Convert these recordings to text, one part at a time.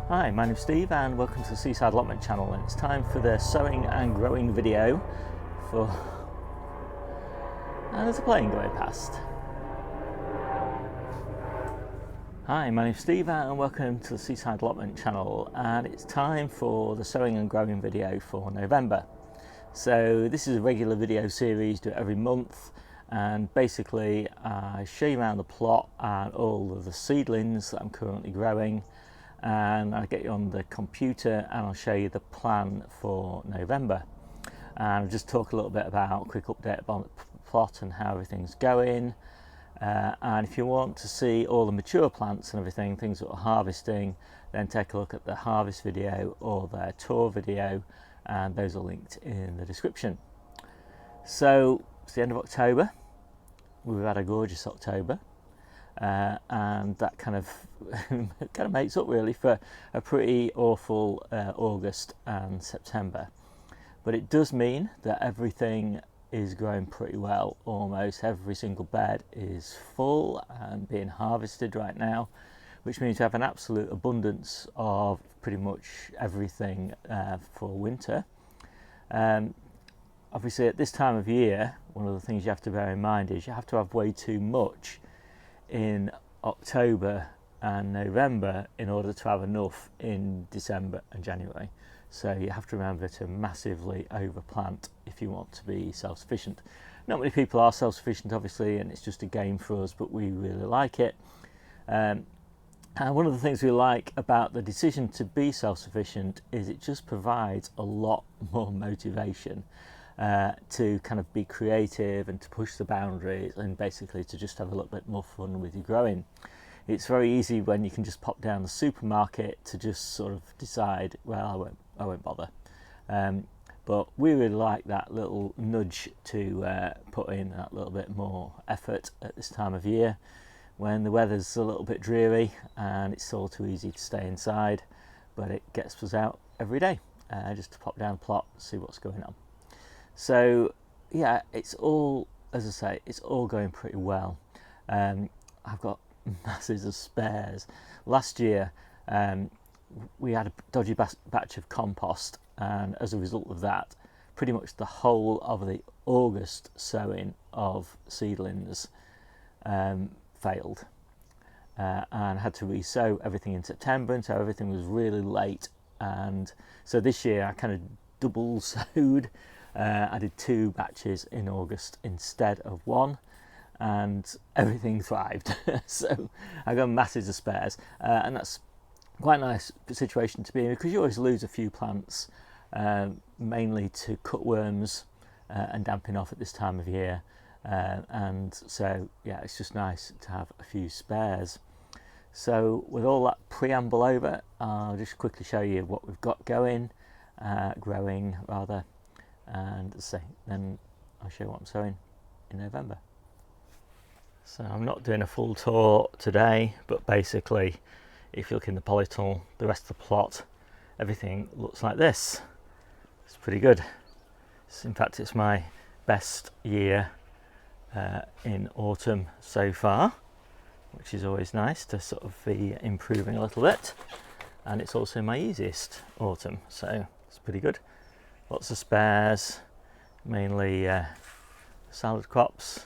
Hi, my name's Steve and welcome to the Seaside Allotment channel, and it's time for the sowing and growing video for... and there's a plane going past. Hi, my name's Steve and welcome to the Seaside Allotment channel, and it's time for the sowing and growing video for November. So this is a regular video series, do it every month, and basically I show you around the plot and all of the seedlings that I'm currently growing, and I'll get you on the computer and I'll show you the plan for November, and I'll just talk a little bit about a quick update about the plot and how everything's going, and if you want to see all the mature plants and everything, things that we're harvesting, then take a look at the harvest video or their tour video, and those are linked in the description. So it's the end of October. We've had a gorgeous October. And that kind of makes up really for a pretty awful August and September, but it does mean that everything is growing pretty well. Almost every single bed is full and being harvested right now, which means we have an absolute abundance of pretty much everything for winter. Obviously at this time of year, one of the things you have to bear in mind is you have to have way too much in October and November in order to have enough in December and January. So you have to remember to massively overplant if you want to be self-sufficient. Not many people are self-sufficient obviously, and it's just a game for us, but we really like it. And one of the things we like about the decision to be self-sufficient is it just provides a lot more motivation to kind of be creative and to push the boundaries, and basically to just have a little bit more fun with your growing. It's very easy when you can just pop down the supermarket to just sort of decide, well, I won't bother. But we really like that little nudge to put in that little bit more effort at this time of year when the weather's a little bit dreary and it's all too easy to stay inside, but it gets us out every day just to pop down the plot, see what's going on. So yeah, it's all, as I say, it's all going pretty well. I've got masses of spares. Last year we had a dodgy batch of compost, and as a result of that, pretty much the whole of the August sowing of seedlings failed, and had to re-sow everything in September, and so everything was really late. And so this year I kind of double sowed. I did 2 batches in August instead of 1, and everything thrived. So I got masses of spares, and that's quite a nice situation to be in, because you always lose a few plants, mainly to cutworms and damping off at this time of year, and so yeah, it's just nice to have a few spares. So with all that preamble over, I'll just quickly show you what we've got going, growing rather, and then I'll show you what I'm sowing in November. So I'm not doing a full tour today, but basically if you look in the polytunnel, the rest of the plot, everything looks like this. It's pretty good. In fact, it's my best year in autumn so far, which is always nice to sort of be improving a little bit, and it's also my easiest autumn, so it's pretty good. Lots of spares, mainly salad crops,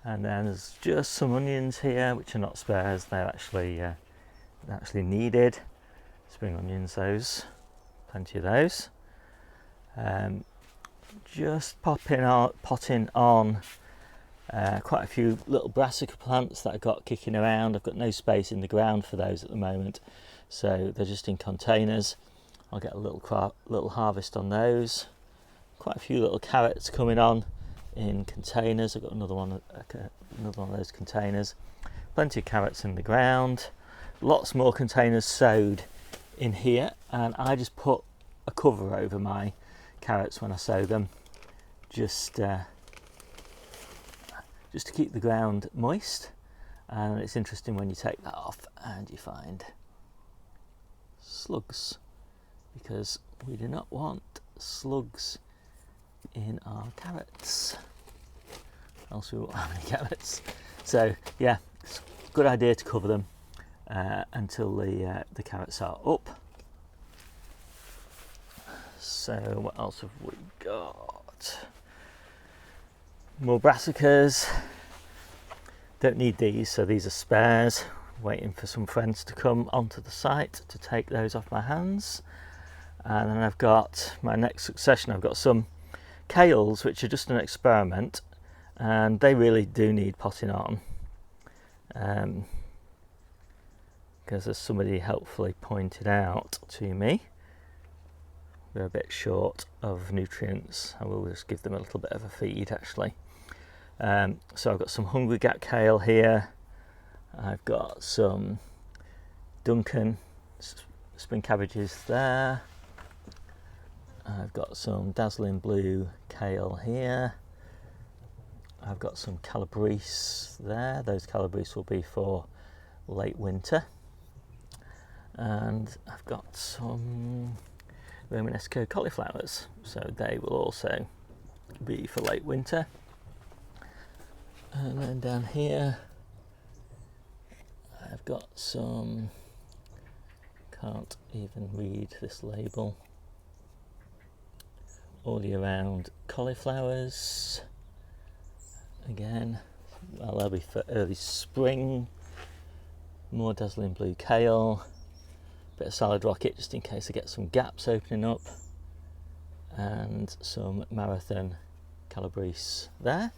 and then there's just some onions here which are not spares, they're actually needed. Spring onions, those, plenty of those. Just potting on quite a few little brassica plants that I've got kicking around. I've got no space in the ground for those at the moment, so they're just in containers. I'll get a little harvest on those. Quite a few little carrots coming on in containers. I've got another one of those containers. Plenty of carrots in the ground. Lots more containers sowed in here, and I just put a cover over my carrots when I sow them, just to keep the ground moist. And it's interesting when you take that off and you find slugs, because we do not want slugs in our carrots, else we won't have any carrots. So yeah, it's a good idea to cover them. until the carrots are up. So what else have we got? More brassicas. Don't need these, so these are spares. Waiting for some friends to come onto the site to take those off my hands. And then I've got my next succession. I've got some Kales, which are just an experiment, and they really do need potting on. Because as somebody helpfully pointed out to me, they're a bit short of nutrients. I will just give them a little bit of a feed actually. So I've got some Hungry Gap kale here. I've got some Duncan spring cabbages there. I've got some dazzling blue kale here. I've got some calabrese there. Those calabrese will be for late winter. And I've got some Romanesco cauliflowers, so they will also be for late winter. And then down here I've got some, can't even read this label, all year round cauliflowers. Again, well, they'll be for early spring. More dazzling blue kale, bit of salad rocket just in case I get some gaps opening up, and some marathon calabrese there.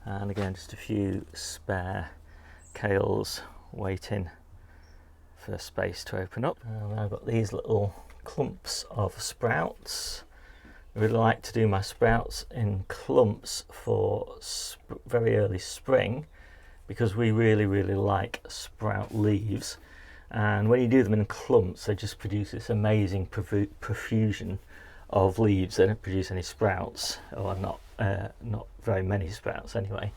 And again, just a few spare kales waiting for space to open up. And I've got these little clumps of sprouts. I really like to do my sprouts in clumps for very early spring, because we really like sprout leaves, and when you do them in clumps they just produce this amazing profusion of leaves. They don't produce any sprouts, or not very many sprouts anyway.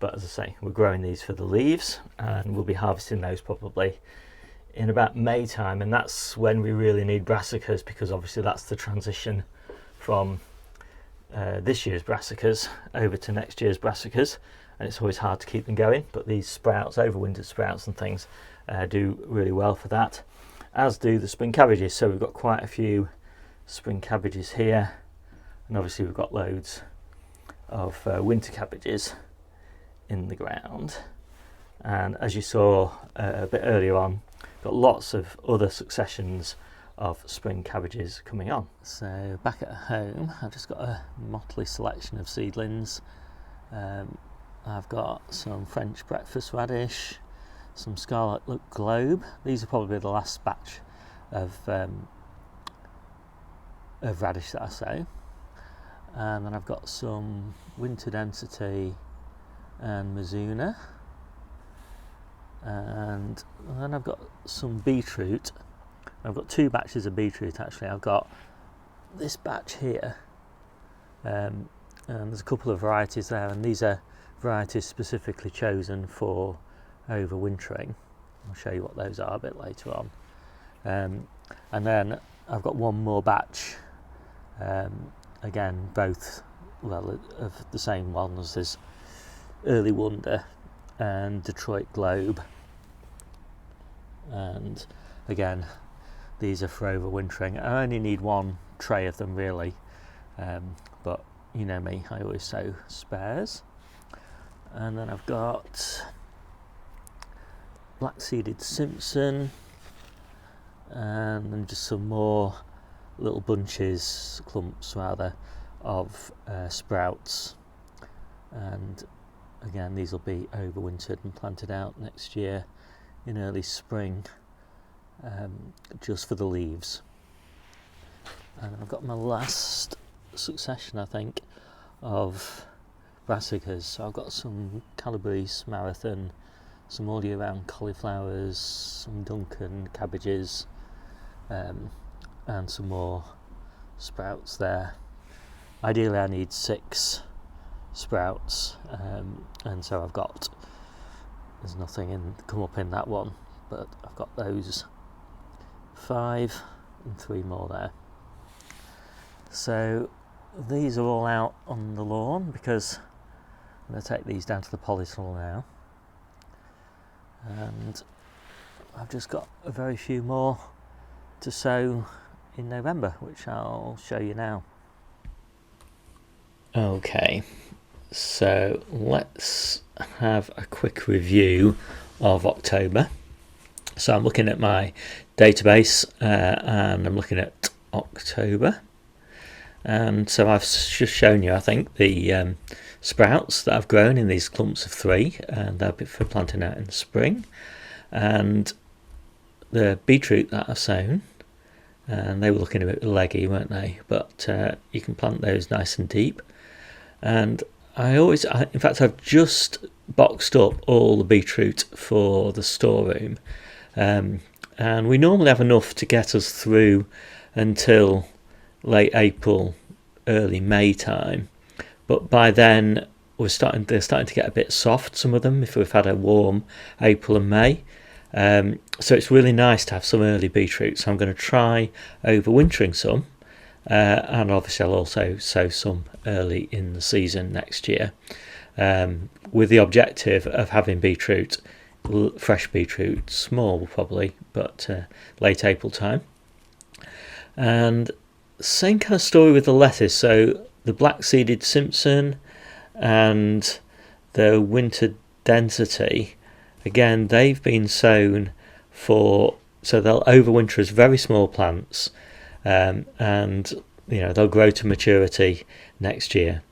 But as I say, we're growing these for the leaves, and we'll be harvesting those probably in about May time, and that's when we really need brassicas, because obviously that's the transition from this year's brassicas over to next year's brassicas, and it's always hard to keep them going, but these sprouts, overwintered sprouts and things, do really well for that, as do the spring cabbages. So we've got quite a few spring cabbages here, and obviously we've got loads of winter cabbages in the ground. And as you saw a bit earlier on, got lots of other successions of spring cabbages coming on. So back at home, I've just got a motley selection of seedlings. I've got some French breakfast radish, some scarlet globe. These are probably the last batch of radish that I sow. And then I've got some winter density and Mizuna. And then I've got some beetroot. I've got two batches of beetroot actually. I've got this batch here, and there's a couple of varieties there, and these are varieties specifically chosen for overwintering. I'll show you what those are a bit later on. And then I've got one more batch, again both of the same ones. There's Early Wonder and Detroit Globe, and again these are for overwintering. I only need one tray of them really, but you know me, I always sow spares. And then I've got black-seeded Simpson, and then just some more little bunches, clumps rather, of sprouts. And again, these will be overwintered and planted out next year in early spring, just for the leaves. And I've got my last succession, I think, of brassicas. So I've got some calabrese marathon, some all year round cauliflowers, some Duncan cabbages, and some more sprouts there. Ideally I need 6 sprouts, and so I've got, there's nothing come up in that one, but I've got those 5 and 3 more there. So these are all out on the lawn, because I'm going to take these down to the polytunnel now, and I've just got a very few more to sow in November, which I'll show you now. Okay, so let's have a quick review of October. So I'm looking at my database and I'm looking at October, and so I've just shown you, I think, the sprouts that I've grown in these clumps of 3, and they'll be for planting out in the spring, and the beetroot that I've sown, and they were looking a bit leggy, weren't they? But you can plant those nice and deep. And in fact, I've just boxed up all the beetroot for the storeroom, and we normally have enough to get us through until late April, early May time. But by then, they're starting to get a bit soft, some of them, if we've had a warm April and May. So it's really nice to have some early beetroot. So I'm going to try overwintering some, and obviously I'll also sow some early in the season next year, with the objective of having beetroot, fresh beetroot, small probably, but late April time. And same kind of story with the lettuce. So the black-seeded Simpson and the winter density, again, they've been sown so they'll overwinter as very small plants, and they'll grow to maturity next year.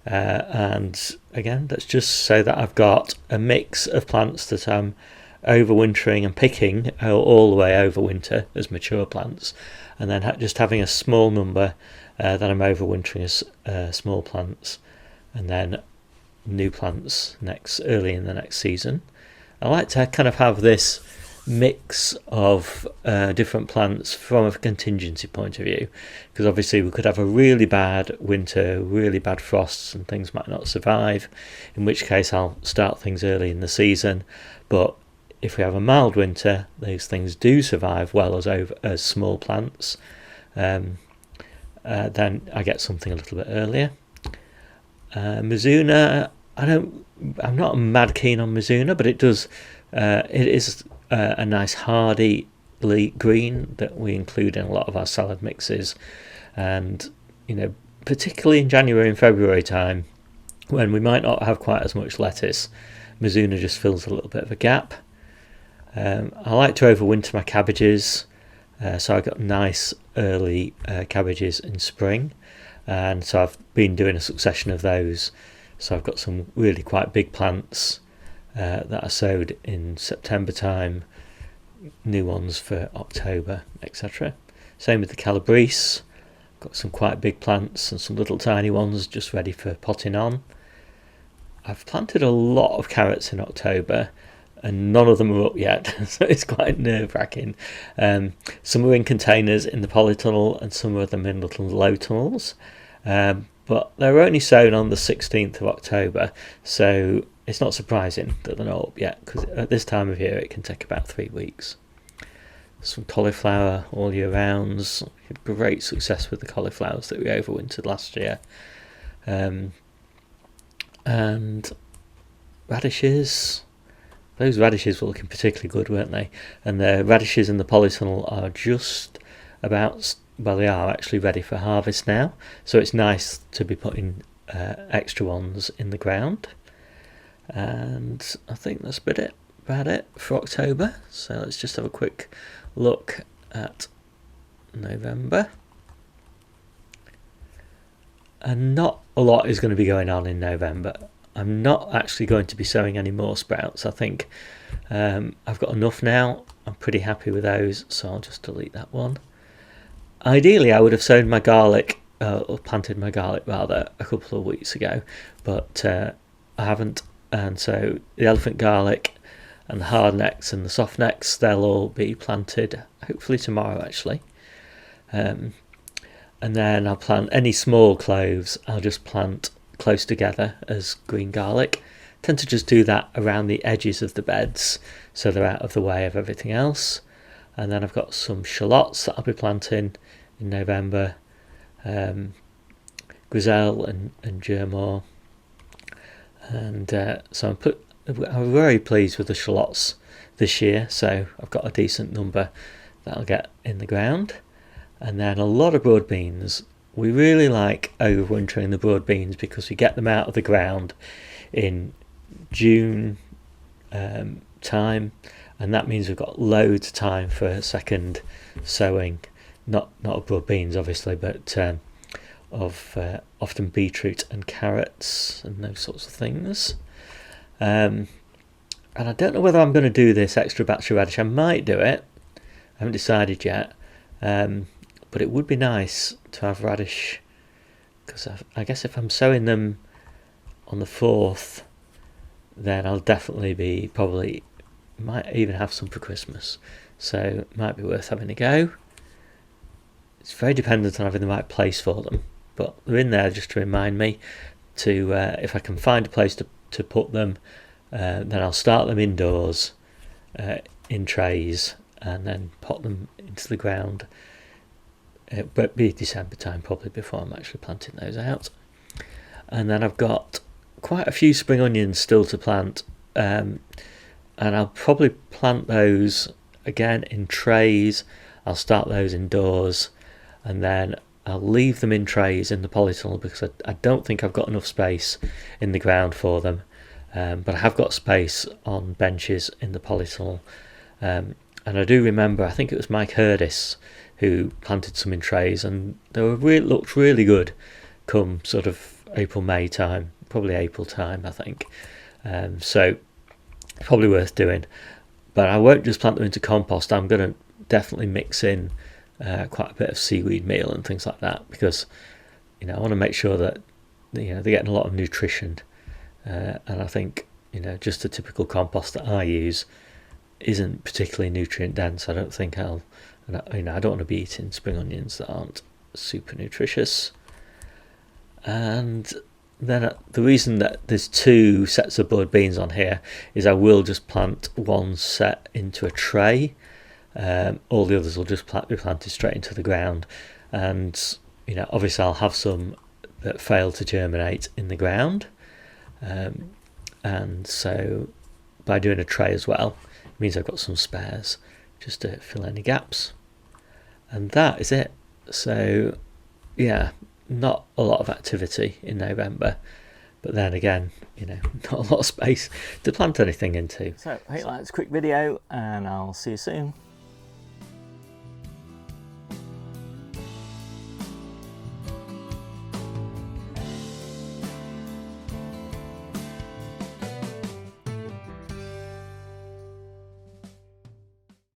And again, that's just so that I've got a mix of plants that I'm overwintering and picking all the way over winter as mature plants, and then just having a small number that I'm overwintering as small plants, and then new plants early in the next season. I like to kind of have this mix of different plants from a contingency point of view, because obviously we could have a really bad winter, really bad frosts, and things might not survive, in which case I'll start things early in the season. But if we have a mild winter, those things do survive well as small plants. Then I get something a little bit earlier. Mizuna, I'm not mad keen on Mizuna, but it is a nice hardy green that we include in a lot of our salad mixes, and particularly in January and February time, when we might not have quite as much lettuce, Mizuna just fills a little bit of a gap. I like to overwinter my cabbages, so I got nice early cabbages in spring, and so I've been doing a succession of those. So I've got some really quite big plants that I sowed in September time, new ones for October, etc. Same with the calabrese. Got some quite big plants and some little tiny ones just ready for potting on. I've planted a lot of carrots in October, and none of them are up yet, so it's quite nerve-wracking. Some are in containers in the polytunnel, and some of them in little low tunnels. But they're only sown on the 16th of October, so it's not surprising that they're not up yet, because at this time of year it can take about 3 weeks. Some cauliflower all year rounds. Great success with the cauliflowers that we overwintered last year. And radishes. Those radishes were looking particularly good, weren't they? And the radishes in the polytunnel are just about, well, they are actually ready for harvest now. So it's nice to be putting extra ones in the ground. And I think that's about it for October. So let's just have a quick look at November. And not a lot is going to be going on in November. I'm not actually going to be sowing any more sprouts. I think I've got enough now. I'm pretty happy with those, so I'll just delete that one. Ideally, I would have sown my garlic, or planted my garlic rather, a couple of weeks ago, but I haven't. And so the elephant garlic and the hard necks and the soft necks, they'll all be planted hopefully tomorrow actually. And then I'll plant any small cloves, I'll just plant close together as green garlic. Tend to just do that around the edges of the beds so they're out of the way of everything else. And then I've got some shallots that I'll be planting in November, Griselle and Germore. And so I'm very pleased with the shallots this year, so I've got a decent number that I'll get in the ground. And then a lot of broad beans. We really like overwintering the broad beans because we get them out of the ground in June time, and that means we've got loads of time for a second sowing. Not of broad beans, obviously, but of often beetroot and carrots and those sorts of things. And I don't know whether I'm going to do this extra batch of radish. I might do it. I haven't decided yet. But it would be nice to have radish, because I guess if I'm sowing them on the 4th, then I'll definitely be might even have some for Christmas. So it might be worth having a go. It's very dependent on having the right place for them, but they're in there just to remind me to, if I can find a place to put them, then I'll start them indoors in trays and then pot them into the ground. It will be December time probably before I'm actually planting those out. And then I've got quite a few spring onions still to plant, and I'll probably plant those again in trays. I'll start those indoors, and then I'll leave them in trays in the polytunnel because I don't think I've got enough space in the ground for them, but I have got space on benches in the polytunnel. And I do remember, I think it was Mike Hurdis who planted some in trays, and they looked really good come sort of April, May time, probably April time, I think. So probably worth doing. But I won't just plant them into compost. I'm going to definitely mix in quite a bit of seaweed meal and things like that, because I want to make sure that they're getting a lot of nutrition. And I think just the typical compost that I use isn't particularly nutrient dense. I don't think I don't want to be eating spring onions that aren't super nutritious. And then the reason that there's 2 sets of broad beans on here is I will just plant one set into a tray. All the others will just be planted straight into the ground. And obviously I'll have some that fail to germinate in the ground. And so by doing a tray as well, it means I've got some spares just to fill any gaps. And that is it. So yeah, not a lot of activity in November, but then again, not a lot of space to plant anything into. So I hope you like this quick video, and I'll see you soon.